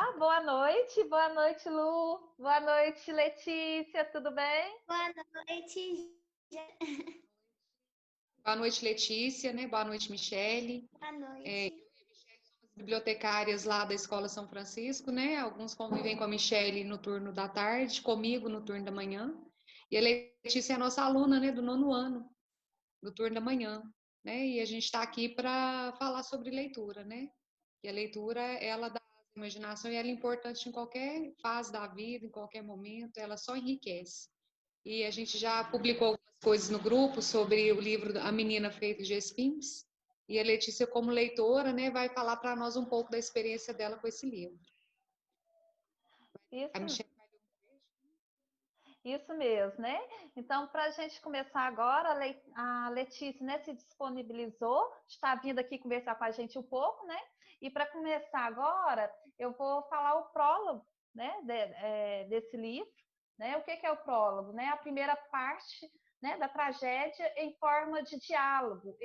Olá, boa noite, Lu, boa noite, Letícia, tudo bem? Boa noite, Boa noite, Letícia, né? Boa noite, Michele. boa noite. Bibliotecárias lá da Escola São Francisco, né? Alguns convivem com a Michele no turno da tarde, comigo no turno da manhã. E a Letícia é a nossa aluna, né? Do nono ano, do turno da manhã, né? E a gente está aqui para falar sobre leitura, né? E a leitura, ela dá imaginação e ela é importante em qualquer fase da vida, em qualquer momento, ela só enriquece. E a gente já publicou algumas coisas no grupo sobre o livro A Menina Feita de Espinhos. E a Letícia, como leitora, né, vai falar para nós um pouco da experiência dela com esse livro. A Isso, Michelle. isso mesmo, né? Então, para a gente começar agora, a Letícia, né, se disponibilizou, está vindo aqui conversar com a gente um pouco, né? E para começar agora, eu vou falar o prólogo, né, desse livro, né? O que é o prólogo, né? A primeira parte, né, da tragédia em forma de diálogo.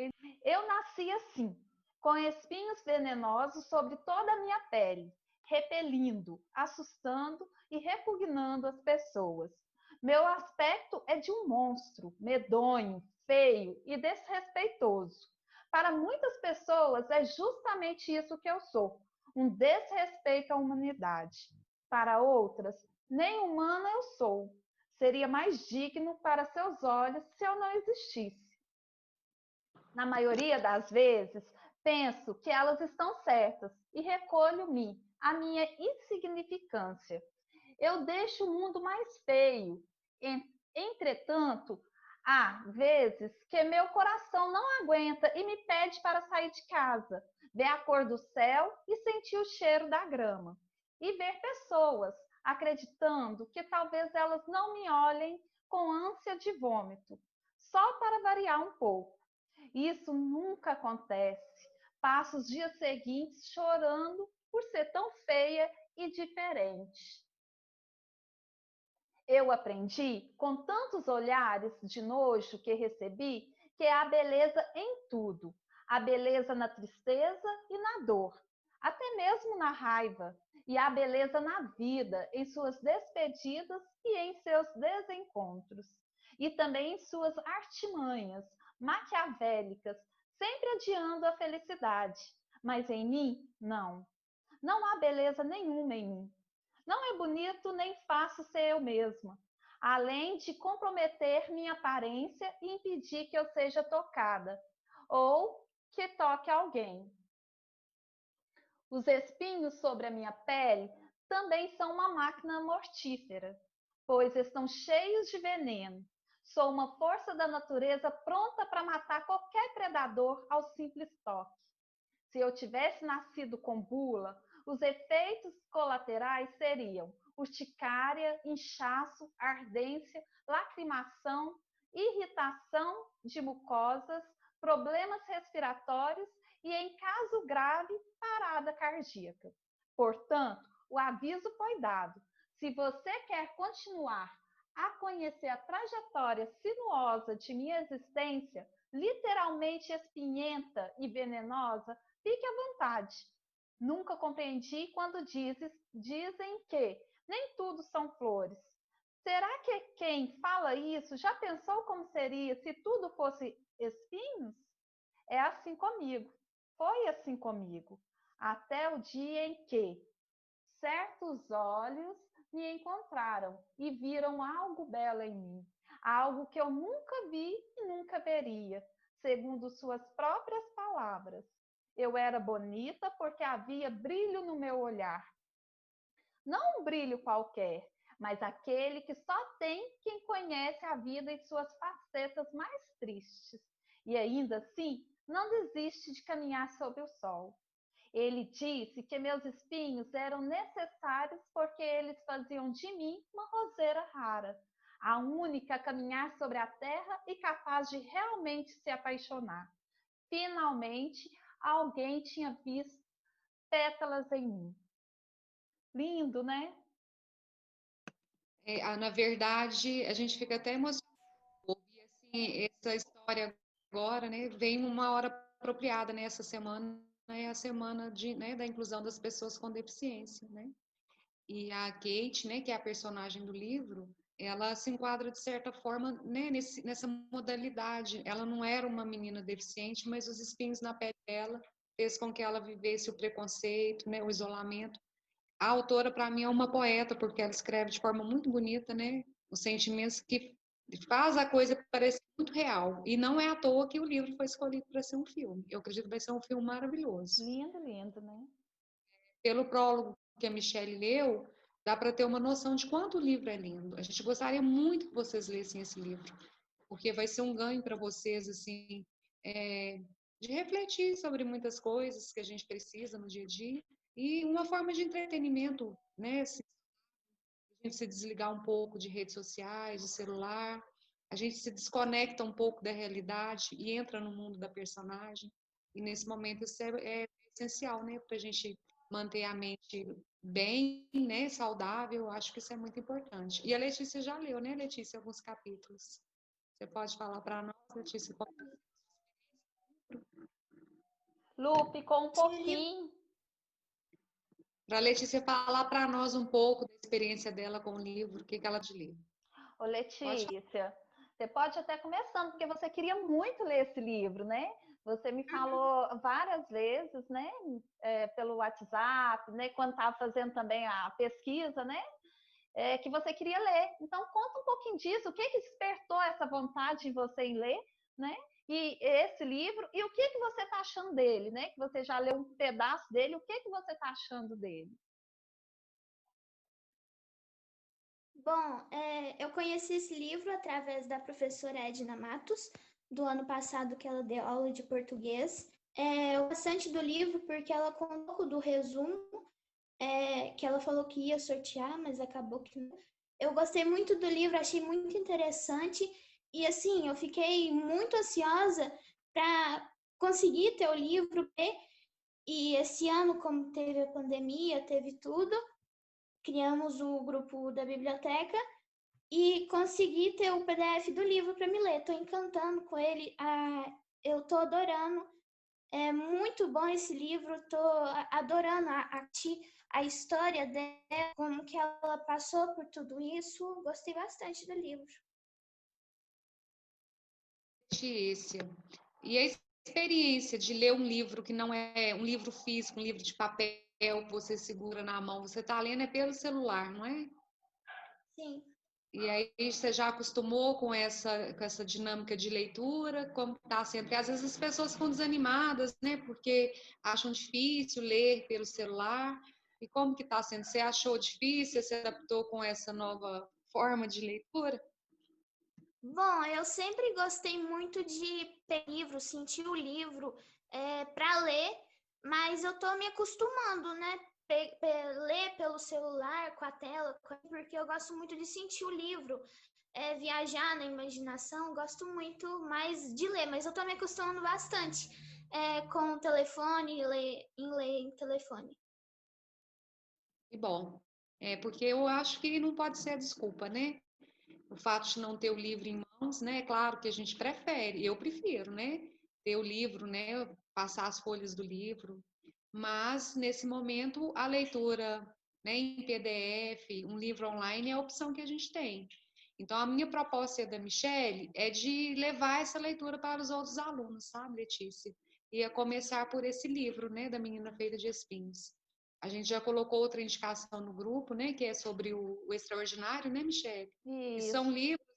Eu nasci assim, com espinhos venenosos sobre toda a minha pele, repelindo, assustando e repugnando as pessoas. Meu aspecto é de um monstro, medonho, feio e desrespeitoso. Para muitas pessoas, é justamente isso que eu sou, um desrespeito à humanidade. Para outras, nem humana eu sou. Seria mais digno para seus olhos se eu não existisse. Na maioria das vezes, penso que elas estão certas e recolho-me à minha insignificância. Eu deixo o mundo mais feio. Entretanto, há vezes que meu coração não aguenta e me pede para sair de casa, ver a cor do céu e sentir o cheiro da grama. E ver pessoas acreditando que talvez elas não me olhem com ânsia de vômito, só para variar um pouco. Isso nunca acontece. Passo os dias seguintes chorando por ser tão feia e diferente. Eu aprendi, com tantos olhares de nojo que recebi, que há beleza em tudo. Há beleza na tristeza e na dor, até mesmo na raiva. E há beleza na vida, em suas despedidas e em seus desencontros. E também em suas artimanhas maquiavélicas, sempre adiando a felicidade. Mas em mim, não. Não há beleza nenhuma em mim. Não é bonito nem fácil ser eu mesma, além de comprometer minha aparência e impedir que eu seja tocada ou que toque alguém. Os espinhos sobre a minha pele também são uma máquina mortífera, pois estão cheios de veneno. Sou uma força da natureza pronta para matar qualquer predador ao simples toque. Se eu tivesse nascido com bula, os efeitos colaterais seriam urticária, inchaço, ardência, lacrimação, irritação de mucosas, problemas respiratórios e, em caso grave, parada cardíaca. Portanto, o aviso foi dado. Se você quer continuar a conhecer a trajetória sinuosa de minha existência, literalmente espinhenta e venenosa, fique à vontade. Nunca compreendi quando dizem que nem tudo são flores. Será que quem fala isso já pensou como seria se tudo fosse espinhos? É assim comigo. Foi assim comigo. Até o dia em que certos olhos me encontraram e viram algo belo em mim, algo que eu nunca vi e nunca veria, segundo suas próprias palavras. Eu era bonita porque havia brilho no meu olhar. Não um brilho qualquer, mas aquele que só tem quem conhece a vida em suas facetas mais tristes. E ainda assim, não desiste de caminhar sob o sol. Ele disse que meus espinhos eram necessários porque eles faziam de mim uma roseira rara, a única a caminhar sobre a terra e capaz de realmente se apaixonar. Finalmente, alguém tinha visto pétalas em mim. Lindo, né? Na verdade, a gente fica até emocionado. E assim, essa história agora, né, vem uma hora apropriada, né? Essa semana é a semana de, né, da inclusão das pessoas com deficiência, né? E a Kate, né, que é a personagem do livro, ela se enquadra de certa forma, né, nessa modalidade. Ela não era uma menina deficiente, mas os espinhos na pele dela fez com que ela vivesse o preconceito, né, o isolamento. A autora, para mim, é uma poeta, porque ela escreve de forma muito bonita, né, os sentimentos que faz a coisa parecer muito real. E não é à toa que o livro foi escolhido para ser um filme. Eu acredito que vai ser um filme maravilhoso. Lindo, lindo, né? Pelo prólogo que a Michelle leu, dá para ter uma noção de quanto o livro é lindo. A gente gostaria muito que vocês lessem esse livro, porque vai ser um ganho para vocês, assim, de refletir sobre muitas coisas que a gente precisa no dia a dia e uma forma de entretenimento, né? A gente se desligar um pouco de redes sociais, de celular, a gente se desconecta um pouco da realidade e entra no mundo da personagem. E nesse momento isso é essencial, né? Para a gente manter a mente bem, né? Saudável. Eu acho que isso é muito importante. E a Letícia já leu, né, Letícia, alguns capítulos. Você pode falar para nós, Letícia? Lu, ficou um Tinha livro. pouquinho. Para a Letícia falar para nós um pouco da experiência dela com o livro, o que ela te lê. Ô, Pode falar. Letícia, você pode até começando, porque você queria muito ler esse livro, né? Você me falou várias vezes, né? Pelo WhatsApp, né? Quando estava fazendo também a pesquisa, né? Que você queria ler. Então, conta um pouquinho disso. O que que despertou essa vontade em você em ler, né? E esse livro, e o que que você está achando dele, né? Que você já leu um pedaço dele, o que que você está achando dele? Bom, eu conheci esse livro através da professora Edna Matos, do ano passado que ela deu aula de português. Eu gosto bastante do livro porque ela contou um pouco do resumo, que ela falou que ia sortear, mas acabou que não. Eu gostei muito do livro, achei muito interessante e assim, eu fiquei muito ansiosa para conseguir ter o livro. E esse ano, como teve a pandemia, teve tudo, criamos o grupo da biblioteca e consegui ter o PDF do livro para me ler. Estou encantando com ele, eu estou adorando. É muito bom esse livro, estou adorando a história dela, como que ela passou por tudo isso. Gostei bastante do livro. Letícia, e a experiência de ler um livro que não é um livro físico, um livro de papel que você segura na mão, você está lendo é pelo celular, não é? Sim. E aí você já acostumou com essa dinâmica de leitura, como está sendo? Porque às vezes as pessoas ficam desanimadas, né? Porque acham difícil ler pelo celular. E como que está sendo? Você achou difícil? Você se adaptou com essa nova forma de leitura? Bom, eu sempre gostei muito de ter livro, sentir o livro para ler, mas eu tô me acostumando, né? Ler pelo celular, com a tela, porque eu gosto muito de sentir o livro, viajar na imaginação, gosto muito mais de ler, mas eu tô me acostumando bastante com o telefone, ler em telefone. Que bom. Porque eu acho que não pode ser a desculpa, né? O fato de não ter o livro em mãos, né? É claro que a gente prefere, eu prefiro, né? Ter o livro, né? Passar as folhas do livro. Mas, nesse momento, a leitura, né, em PDF, um livro online, é a opção que a gente tem. Então, a minha proposta da Michelle é de levar essa leitura para os outros alunos, sabe, Letícia? E a começar por esse livro, né, da Menina Feita de Espinhos. A gente já colocou outra indicação no grupo, né, que é sobre o Extraordinário, né, Michelle? E são Isso. livros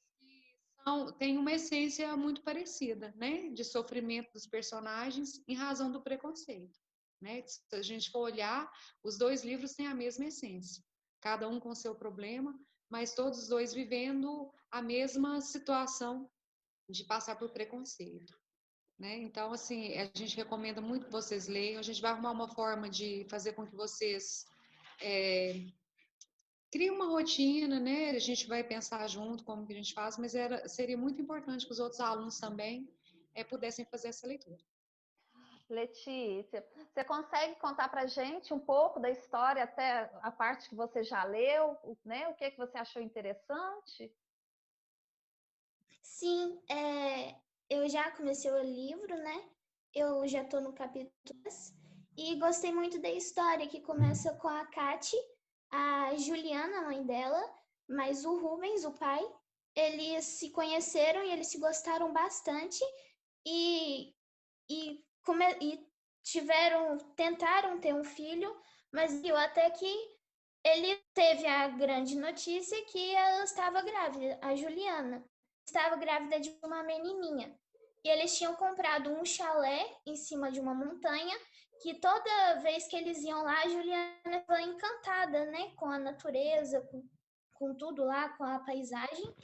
que têm uma essência muito parecida, né, de sofrimento dos personagens em razão do preconceito, né? Se a gente for olhar, os dois livros têm a mesma essência, cada um com seu problema, mas todos os dois vivendo a mesma situação de passar por preconceito. Né? Então, assim, a gente recomenda muito que vocês leiam. A gente vai arrumar uma forma de fazer com que vocês criem uma rotina, né? A gente vai pensar junto como que a gente faz, mas seria muito importante que os outros alunos também pudessem fazer essa leitura. Letícia, você consegue contar para gente um pouco da história até a parte que você já leu, né? O que que você achou interessante? Sim, eu já comecei o livro, né? Eu já estou no capítulo 10, e gostei muito da história que começa com a Kati. a Juliana, a mãe dela, mas o Rubens, o pai, eles se conheceram e eles se gostaram bastante e, e tentaram ter um filho, mas viu até que ele teve a grande notícia que ela estava grávida, a Juliana. Estava grávida de uma menininha. E eles tinham comprado um chalé em cima de uma montanha, que toda vez que eles iam lá, a Juliana estava encantada, né, com a natureza, com tudo lá, com a paisagem.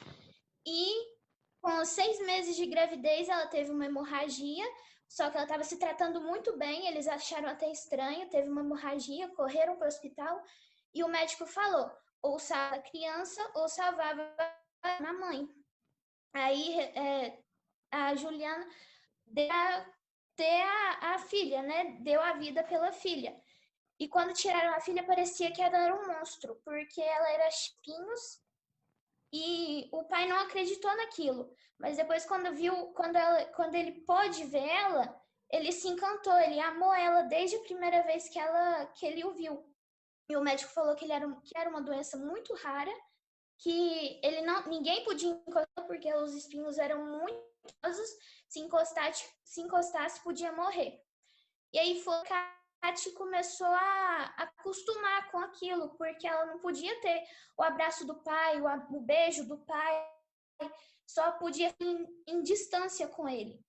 E com 6 meses de gravidez, ela teve uma hemorragia, só que ela estava se tratando muito bem, eles acharam até estranho, teve uma hemorragia, correram para o hospital, e o médico falou, ou salva a criança, ou salvava a mãe. Aí a Juliana deu a filha, né? Deu a vida pela filha. E quando tiraram a filha, parecia que ela era um monstro, porque ela era espinhos e o pai não acreditou naquilo. Mas depois, quando ele pôde ver ela, ele se encantou, ele amou ela desde a primeira vez que ele o viu. E o médico falou que era uma doença muito rara, que ninguém podia encostar porque os espinhos eram muito perigosos, se encostasse podia morrer. E aí foi que a Kate começou a acostumar com aquilo, porque ela não podia ter o abraço do pai, o beijo do pai, só podia ir em distância com ele.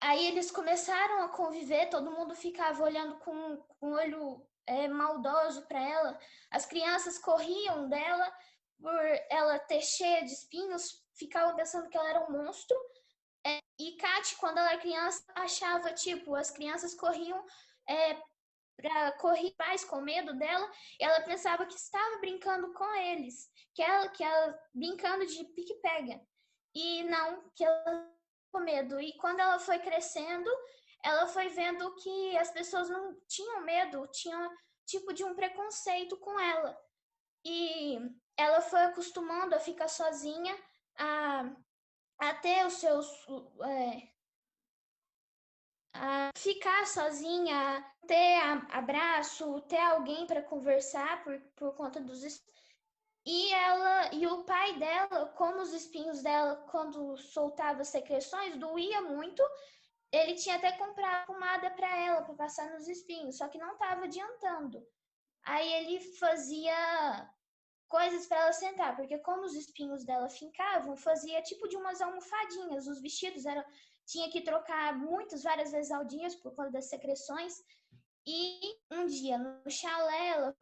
Aí eles começaram a conviver, todo mundo ficava olhando com um olho maldoso para ela. As crianças corriam dela por ela ter cheia de espinhos, ficavam pensando que ela era um monstro. E Kate, quando ela era criança, achava, tipo, as crianças corriam para correr mais com medo dela, e ela pensava que estava brincando com eles, que ela brincando de pique-pega. E não, que ela com medo. E quando ela foi crescendo, ela foi vendo que as pessoas não tinham medo, tinham tipo de um preconceito com ela. E ela foi acostumando a ficar sozinha, a ter os seus a ficar sozinha, ter abraço, ter alguém para conversar por conta dos e o pai dela, como os espinhos dela, quando soltava secreções, doía muito. Ele tinha até comprado pomada para ela, para passar nos espinhos, só que não estava adiantando. Aí ele fazia coisas para ela sentar, porque como os espinhos dela fincavam, fazia tipo de umas almofadinhas. Os vestidos tinha que trocar várias vezes ao dia por conta das secreções. E um dia no chalé,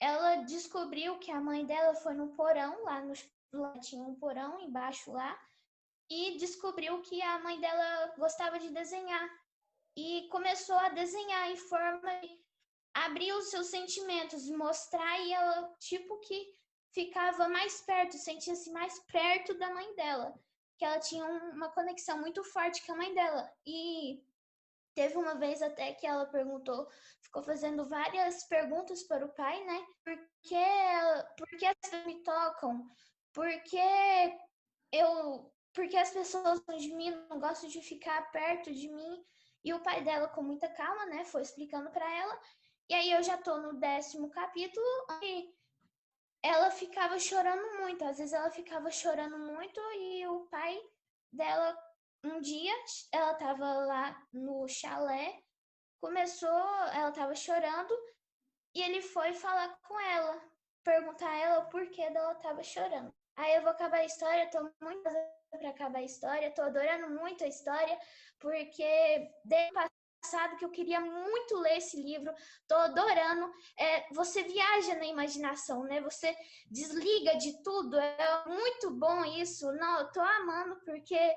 ela descobriu que a mãe dela foi no porão, lá tinha um porão embaixo lá, e descobriu que a mãe dela gostava de desenhar. E começou a desenhar em forma de abrir os seus sentimentos, mostrar, e ela, tipo, que ficava mais perto, sentia-se mais perto da mãe dela, que ela tinha uma conexão muito forte com a mãe dela. E teve uma vez até que ela ficou fazendo várias perguntas para o pai, né? Por que as pessoas me tocam? Porque as pessoas de mim não gostam de ficar perto de mim. E o pai dela, com muita calma, né, foi explicando para ela. E aí eu já tô no 10º capítulo, e ela ficava chorando muito. Às vezes ela ficava chorando muito e o pai dela, um dia, ela tava lá no chalé, ela tava chorando, e ele foi falar com ela, perguntar a ela o porquê dela tava chorando. Aí eu vou acabar a história, tô muito para acabar a história, tô adorando muito a história, porque desde o passado que eu queria muito ler esse livro, tô adorando. Você viaja na imaginação, né? Você desliga de tudo, é muito bom isso. Não, eu tô amando, porque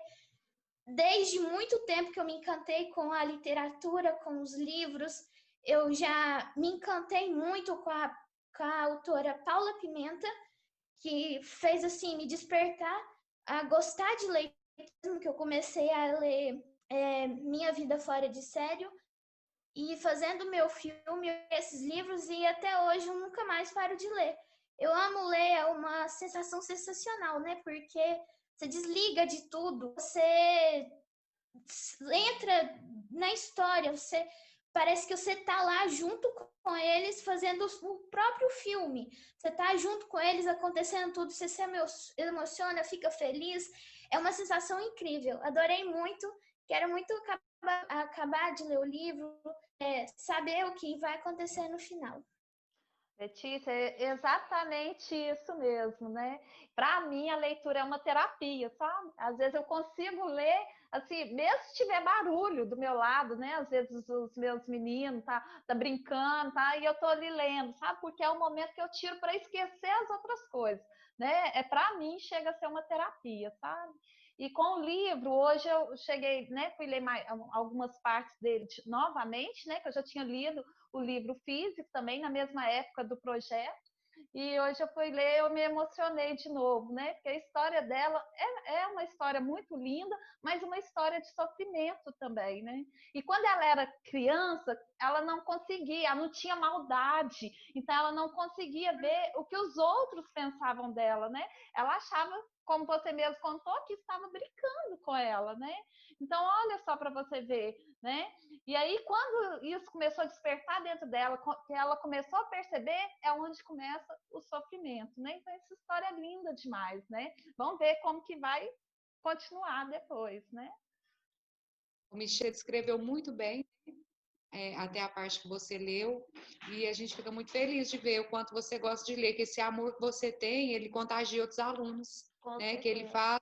desde muito tempo que eu me encantei com a literatura, com os livros, eu já me encantei muito com a autora Paula Pimenta, que fez assim me despertar a gostar de ler, que eu comecei a ler Minha Vida Fora de Sério, e fazendo meu filme, esses livros, e até hoje eu nunca mais paro de ler. Eu amo ler, é uma sensação sensacional, né? Porque você desliga de tudo, você entra na história, você parece que você tá lá junto com eles fazendo o próprio filme. Você tá junto com eles acontecendo tudo, você se emociona, fica feliz. É uma sensação incrível. Adorei muito. Quero muito acabar de ler o livro, saber o que vai acontecer no final. Letícia, é exatamente isso mesmo, né? Para mim, a leitura é uma terapia, sabe? Às vezes eu consigo ler, assim, mesmo se tiver barulho do meu lado, né? Às vezes os meus meninos tá brincando, tá? E eu tô ali lendo, sabe? Porque é o momento que eu tiro para esquecer as outras coisas, né? Para mim, chega a ser uma terapia, sabe? E com o livro, hoje eu cheguei, né? Fui ler algumas partes dele novamente, né? Que eu já tinha lido o livro físico também na mesma época do projeto. E hoje eu fui ler, eu me emocionei de novo, né? Porque a história dela é uma história muito linda, mas uma história de sofrimento também, né? E quando ela era criança, ela não conseguia, ela não tinha maldade, então ela não conseguia ver o que os outros pensavam dela, né? Ela achava, como você mesmo contou, que estava brincando com ela, né? Então, olha só para você ver, né? E aí, quando isso começou a despertar dentro dela, que ela começou a perceber, é onde começa o sofrimento, né? Então, essa história é linda demais, né? Vamos ver como que vai continuar depois, né? O Michel descreveu muito bem, até a parte que você leu, e a gente fica muito feliz de ver o quanto você gosta de ler, que esse amor que você tem, ele contagia outros alunos, né? Que ele faz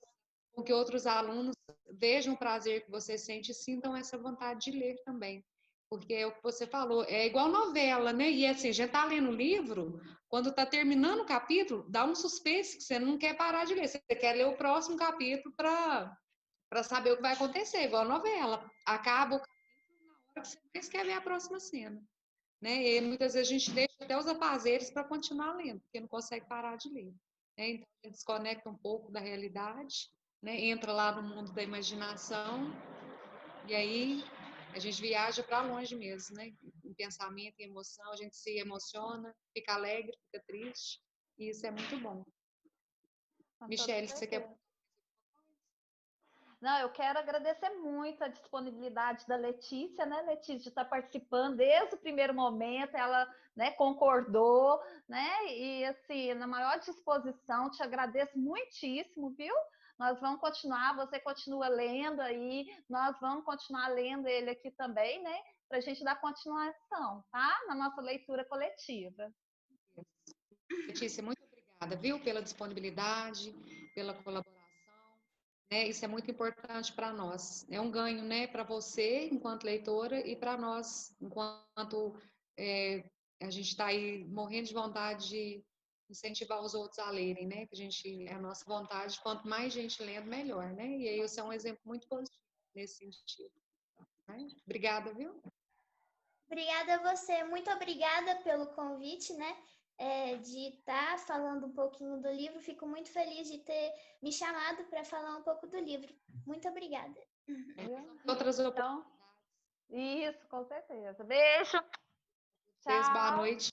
com que outros alunos vejam o prazer que você sente e sintam essa vontade de ler também. Porque é o que você falou, é igual novela, né? E assim, a gente tá lendo o livro, quando tá terminando o capítulo, dá um suspense que você não quer parar de ler, você quer ler o próximo capítulo para saber o que vai acontecer, igual novela. Acaba o capítulo na hora que você mais quer ver a próxima cena. Né? E muitas vezes a gente deixa até os afazeres para continuar lendo, porque não consegue parar de ler. Né? Então a gente desconecta um pouco da realidade, né? Entra lá no mundo da imaginação, e aí a gente viaja para longe mesmo, né? Em pensamento e emoção, a gente se emociona, fica alegre, fica triste, e isso é muito bom. Michele, você quer... Não, eu quero agradecer muito a disponibilidade da Letícia, né, Letícia, de estar participando desde o primeiro momento, ela, né, concordou, né, e assim, na maior disposição, te agradeço muitíssimo, viu? Nós vamos continuar, você continua lendo aí, nós vamos continuar lendo ele aqui também, né, para a gente dar continuação, tá? Na nossa leitura coletiva. Letícia, muito obrigada, viu, pela disponibilidade, pela colaboração. Né? Isso é muito importante para nós. É um ganho, né, para você, enquanto leitora, e para nós, enquanto a gente está aí morrendo de vontade de incentivar os outros a lerem, né? Que a gente, é a nossa vontade, quanto mais gente lendo, melhor, né? E aí você é um exemplo muito positivo nesse sentido. Né? Obrigada, viu? Obrigada a você, muito obrigada pelo convite, né? De estar falando um pouquinho do livro. Fico muito feliz de ter me chamado para falar um pouco do livro. Muito obrigada. Outras oportunidades. Então, isso, com certeza. Beijo. Boa Tchau. noite.